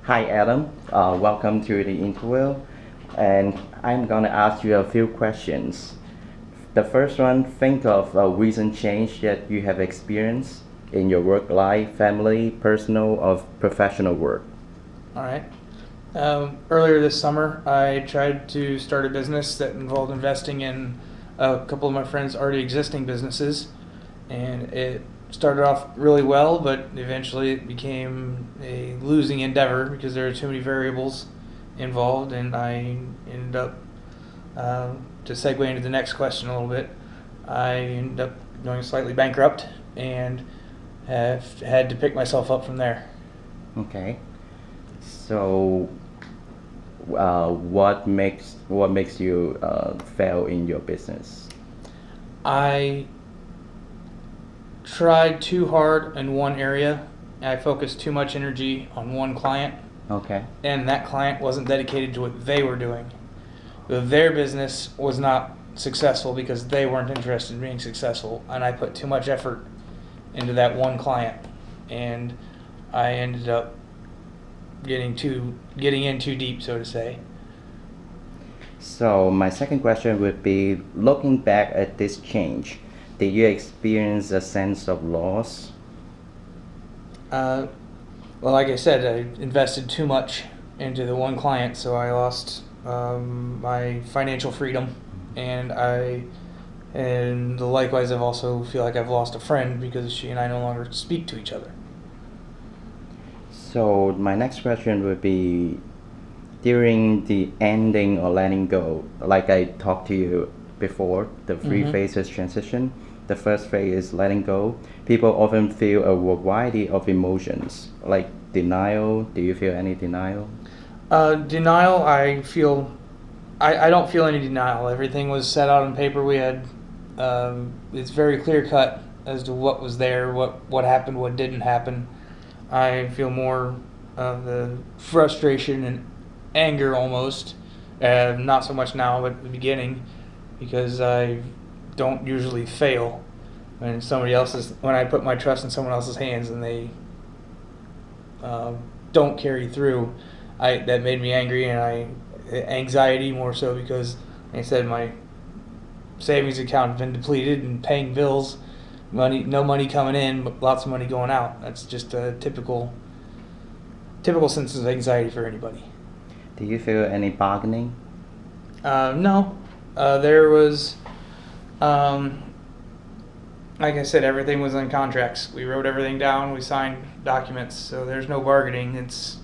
Hi, Adam. Welcome to the interview. And I'm going to ask you a few questions. The first one, think of a recent change that you have experienced in your work life, family, personal, or professional work. All right. Earlier this summer, I tried to start a business that involved investing in a couple of my friends' already existing businesses, and it started off really well, but eventually it became a losing endeavor because there were too many variables involved, and I ended up, to segue into the next question a little bit, I ended up going slightly bankrupt and have had to pick myself up from there. Okay. So, what makes you fail in your business? I tried too hard in one area. I focused too much energy on one client, Okay. and that client wasn't dedicated to what they were doing. Their business was not successful because they weren't interested in being successful, and I put too much effort into that one client, and I ended up getting in too deep, so to say. So my second question would be, looking back at this change, did you experience a sense of loss? Uh, well, like I said, I invested too much into the one client, so I lost my financial freedom, and likewise, I've also feel like I've lost a friend because she and I no longer speak to each other. So my next question would be, during the ending or letting go, like I talked to you before, the three Mm-hmm. phases transition. The first phase is letting go. People often feel a variety of emotions, like denial. Do you feel any denial? Denial, I don't feel any denial. Everything was set out on paper. It's very clear cut as to what was there, what happened, what didn't happen. I feel more of the frustration and anger almost, not so much now, but at the beginning, because I don't usually fail when I put my trust in someone else's hands and they don't carry through. That made me angry, and anxiety more so because, like I said, my savings account had been depleted and paying bills, no money coming in, but lots of money going out. That's just a typical sense of anxiety for anybody. Do you feel any bargaining? No, there was, um, like I said, everything was in contracts. We wrote everything down. We signed documents, so there's no bargaining. It's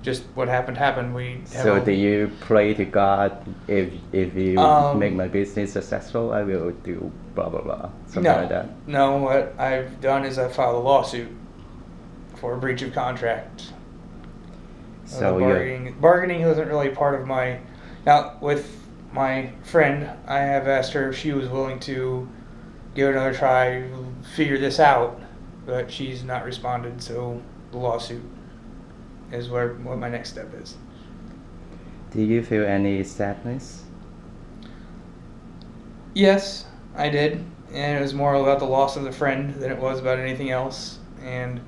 just what happened. We have So do you pray to God, if you make um, my business successful, I will do blah blah blah, something like no, that? no. What I've done is I filed a lawsuit for a breach of contract. The So you bargaining isn't really part of my. Now with my friend, I have asked her if she was willing to give it another try, figure this out, but she's not responded. So the lawsuit is what my next step is. do you feel any sadness? Yes, I did, and it was more about the loss of the friend than it was about anything else. And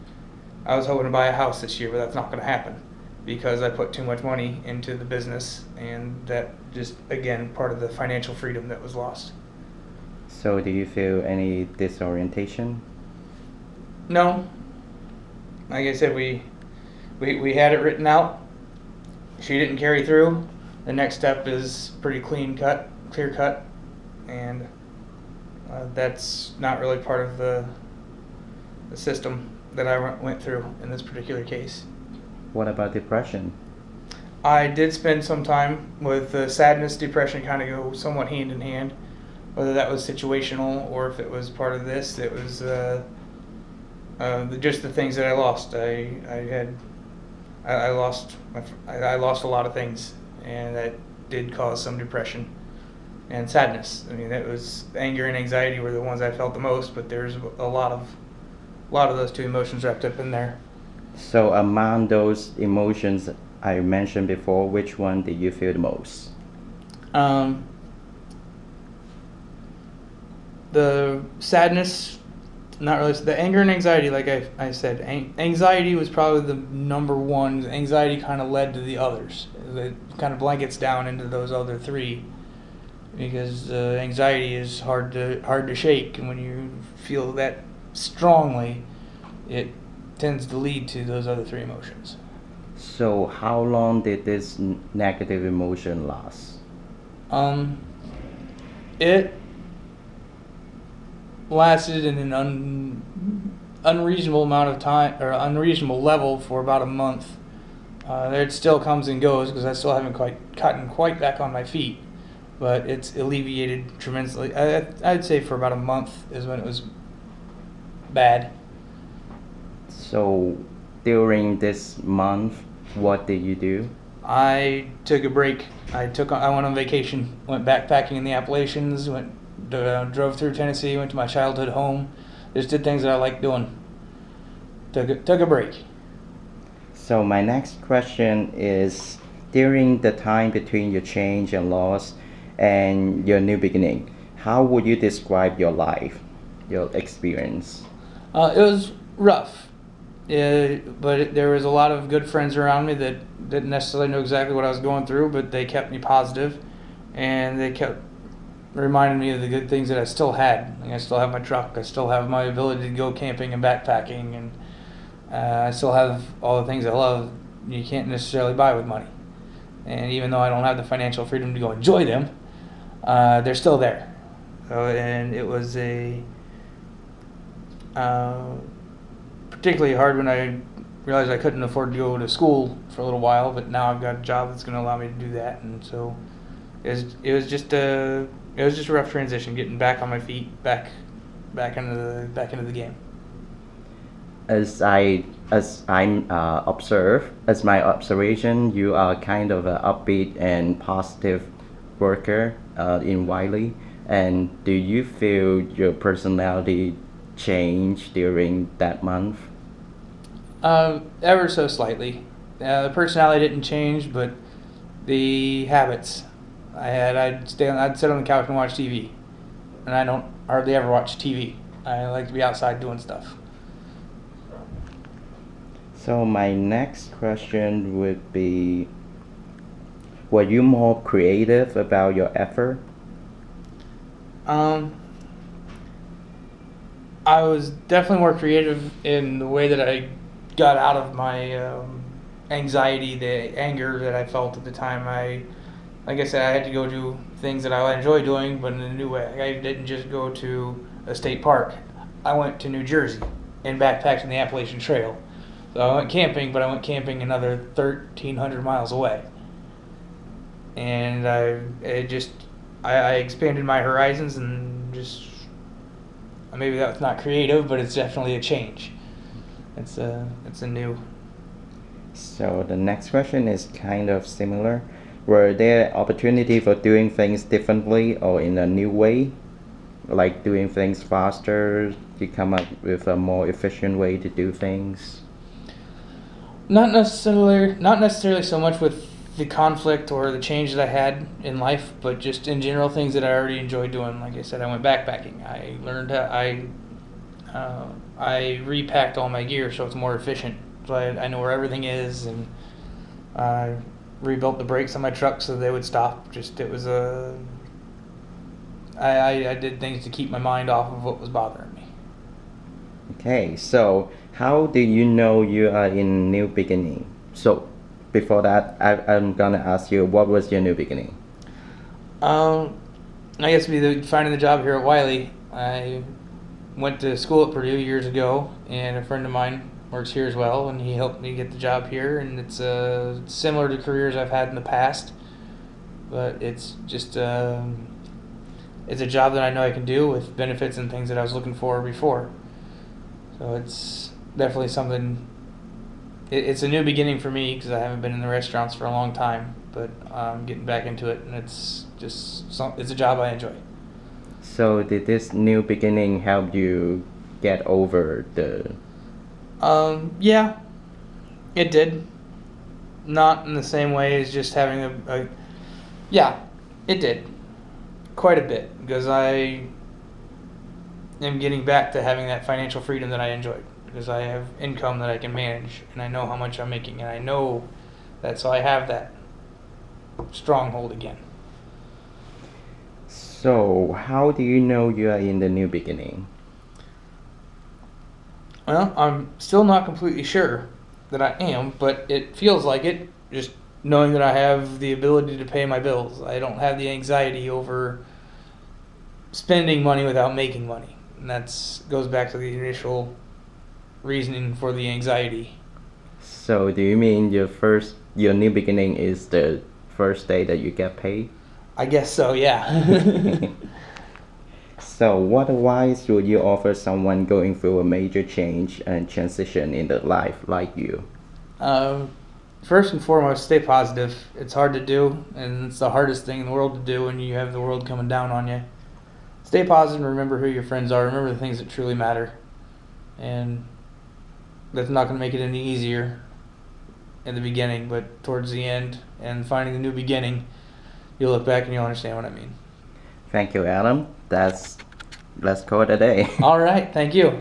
I was hoping to buy a house this year, but that's not going to happen because I put too much money into the business, and that just again part of the financial freedom that was lost. So do you feel any disorientation? No, like I said, we had it written out. She didn't carry through. The next step is pretty clear cut, and that's not really part of the system that I went through in this particular case. What about depression? I did spend some time with sadness, depression kind of go somewhat hand in hand. Whether that was situational or if it was part of this, it was just the things that I lost. I lost a lot of things, and that did cause some depression and sadness. I mean, it was anger and anxiety were the ones I felt the most, but there's a lot of those two emotions wrapped up in there. So among those emotions I mentioned before, which one did you feel the most? Um, the sadness Not really. So the anger and anxiety, like I said, anxiety was probably the number one. Anxiety kind of led to the others. It kind of blankets down into those other three because anxiety is hard to shake, and when you feel that strongly, it tends to lead to those other three emotions. So how long did this negative emotion last? Um, it lasted in an unreasonable amount of time or unreasonable level for about a month. It still comes and goes because I still haven't quite gotten quite back on my feet, but it's alleviated tremendously. I'd say for about a month is when it was bad. So during this month, what did you do? I took a break. I went on vacation. Went backpacking in the Appalachians. Drove through Tennessee. Went to my childhood home. Just did things that I like doing. Took a break. So my next question is, during the time between your change and loss and your new beginning, how would you describe your life, your experience? It was rough, but there was a lot of good friends around me that didn't necessarily know exactly what I was going through, but they kept me positive, and they kept reminding me of the good things that I still had. Like I still have my truck, I still have my ability to go camping and backpacking, and I still have all the things I love you can't necessarily buy with money. And even though I don't have the financial freedom to go enjoy them, they're still there. And it was particularly hard when I realized I couldn't afford to go to school for a little while, but now I've got a job that's going to allow me to do that, and so it was just a rough transition getting back on my feet, back into the game. As I observe, as my observation, you are kind of an upbeat and positive worker in Wiley. And do you feel your personality changed during that month? Ever so slightly. The personality didn't change, but the habits I had. I'd sit on the couch and watch TV, and I don't hardly ever watch TV. I like to be outside doing stuff. So my next question would be, were you more creative about your effort? I was definitely more creative in the way that I got out of my anxiety, the anger that I felt at the time. Like I said, I had to go do things that I enjoy doing, but in a new way. I didn't just go to a state park. I went to New Jersey and backpacked in the Appalachian Trail. So I went camping, but I went camping another 1,300 miles away. And I expanded my horizons, and just maybe that's not creative, but it's definitely a change. It's a new. So the next question is kind of similar. Were there opportunity for doing things differently or in a new way? Like doing things faster, to come up with a more efficient way to do things? Not necessarily so much with the conflict or the change that I had in life, but just in general things that I already enjoyed doing. Like I said, I went backpacking. I learned I repacked all my gear so it's more efficient. So I know where everything is, and I rebuilt the brakes on my truck so they would stop. I did things to keep my mind off of what was bothering me. Okay, so how do you know you are in new beginning? So before that, I'm gonna ask you, what was your new beginning? I guess finding the job here at Wiley. I went to school at Purdue years ago, and a friend of mine works here as well, and he helped me get the job here. And it's similar to careers I've had in the past, but it's just it's a job that I know I can do with benefits and things that I was looking for before. So it's definitely something. It's a new beginning for me because I haven't been in the restaurants for a long time, but I'm getting back into it, and it's a job I enjoy. So did this new beginning help you get over the... Yeah, it did. Not in the same way as just having yeah, it did. Quite a bit, because am getting back to having that financial freedom that I enjoyed, because I have income that I can manage, and I know how much I'm making, and I know that, so I have that stronghold again. So, how do you know you are in the new beginning? Well, I'm still not completely sure that I am, but it feels like it, just knowing that I have the ability to pay my bills. I don't have the anxiety over spending money without making money. And that goes back to the initial reasoning for the anxiety. So, do you mean your new beginning is the first day that you get paid? I guess so, yeah. So, what advice would you offer someone going through a major change and transition in their life like you? First and foremost, stay positive. It's hard to do, and it's the hardest thing in the world to do when you have the world coming down on you. Stay positive and remember who your friends are. Remember the things that truly matter. And that's not going to make it any easier in the beginning, but towards the end and finding the new beginning, you'll look back and you'll understand what I mean. Thank you, Adam. Let's call it a day. All right, thank you.